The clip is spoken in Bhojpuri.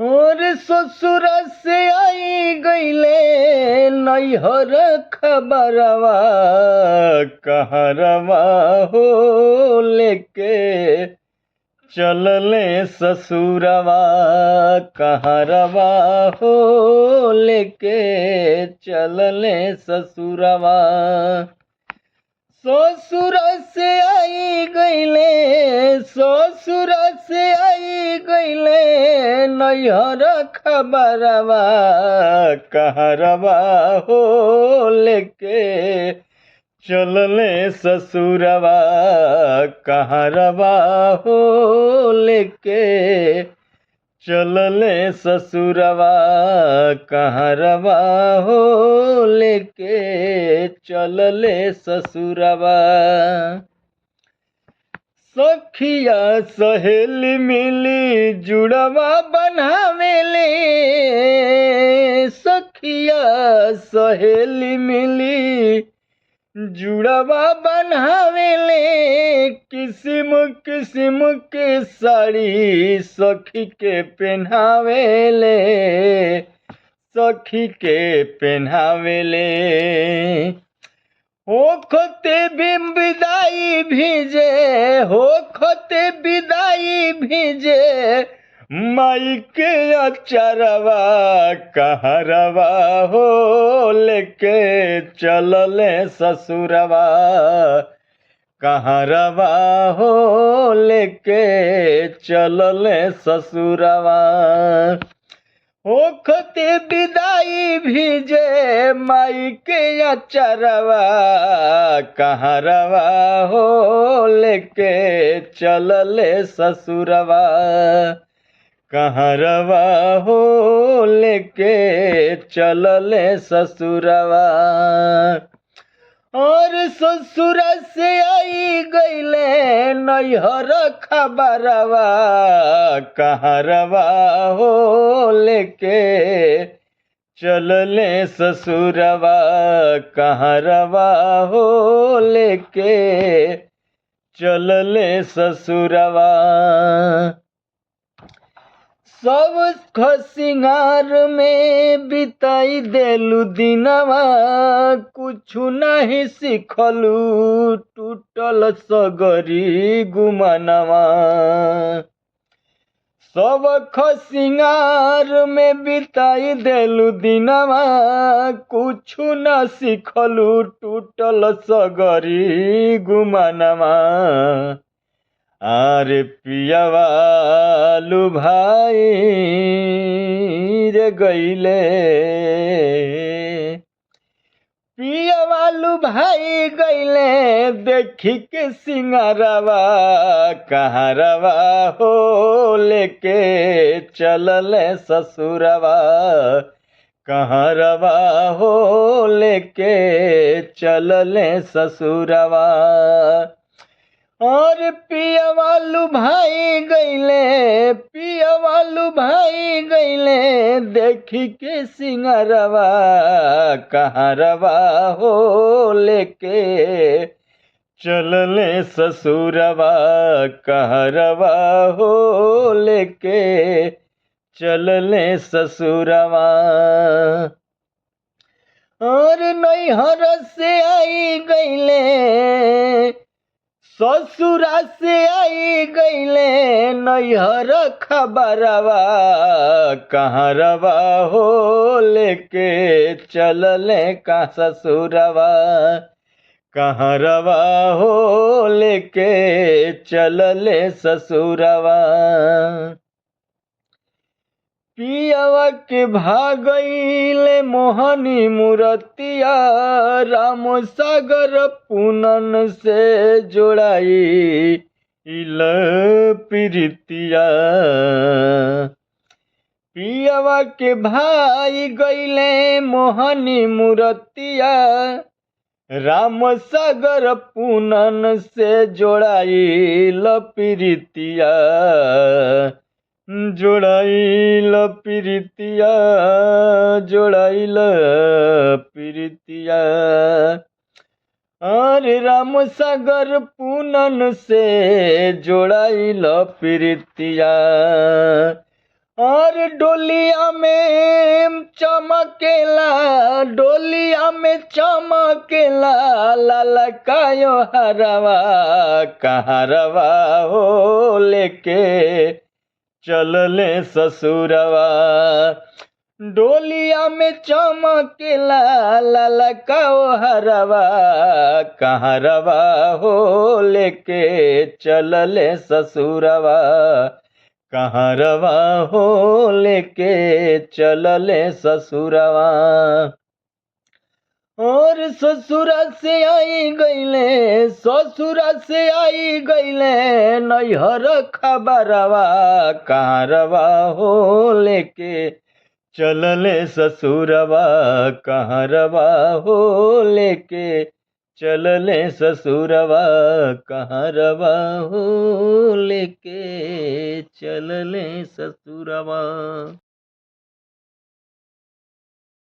और ससुर से आई गईले नैहर खबरवा कहरवा हो लेके चलले ससुरवा कहरवा हो लेके चलले ससुरवा। ससुर से आई गईले ससुर से आई गईले नैहर खबरवा कहरवा हो लेके चलले ससुरवा कहरवा हो लेके चलले ससुरवा कहरवा हो लेके चलले ससुरवा। सखिया सहेली मिली जुड़वा बनावेले सखिया सहेली मिली जुड़वा बनावेले किस्म किस्म के साड़ी सखी के पहनावेले सखी के पहनावेले। होखते विदाई भीजे होखते विदाई भीजे माई के अचरवा कहरवा हो लेके चलले ससुरवा कहरवा हो लेके चलले ससुरवा। होखते विदाई भीजे माई के अचरवा कहरवा हो लेके चलले ससुरवा कहरवा हो लेके चलले ससुरवा। और ससुर से आई गईले नैहर खबरवा कहरवा हो लेके चलले ससुरवा कहरवा हो लेके चलले ससुरवा। सब खसिंगार में बिताई देलू दिनवा कुछु नहीं सिखलू टूटल सगरी गुमानवा। सब खसिंगार में बिताई देलू दिनवा कुछु न सिखलू टूटल सगरी गुमानवा। आरे पियावा लुभाई रे गईले पियावा लुभाई गईले देखी के सिंगारवा कहरवा हो लेके चलले ससुरवा कहरवा हो लेके चलले ससुरवा। और पियावा लुभाई गईले देखी के सिंगारवा कहरवा हो लेके चलले ससुरवा कहरवा हो लेके चलले ससुरवा। और नैहर से आई गईले ससुरा से आई गईले नैहर खबरवा कहरवा हो लेके चलले का ससुरवा कहरवा हो लेके चलले ससुरवा। पियावा के भागईले मोहनी मूर्तिया राम सागर पूनन से जोड़ाई इल प्रीतिया। पियावा के भाई गईले मोहनी मूर्तिया राम सागर पूनन से जोड़ाई ल प्रीतिया जोड़ाइल प्रीतिया जोड़ाइल प्रीतिया। अरे राम सागर पूनन से जोड़ाइल प्रीतिया। और डोलिया में चमकेला लाला कायो हरवा कहरवा हो लेके चलले ससुरवा। डोलिया में चमकेला लाला कायो हरवा कहरवा हो लेके चलले ससुरवा। कहाँ रवा हो लेके चलले ससुरवा। और ससुरा से आई गईले नैहर खबरवा। कहाँ रवा हो लेके चलले ससुरवा। कहाँ रवा हो लेके चलले ससुरवा। कहाँ रवा हो लेके चलले ससुरवा।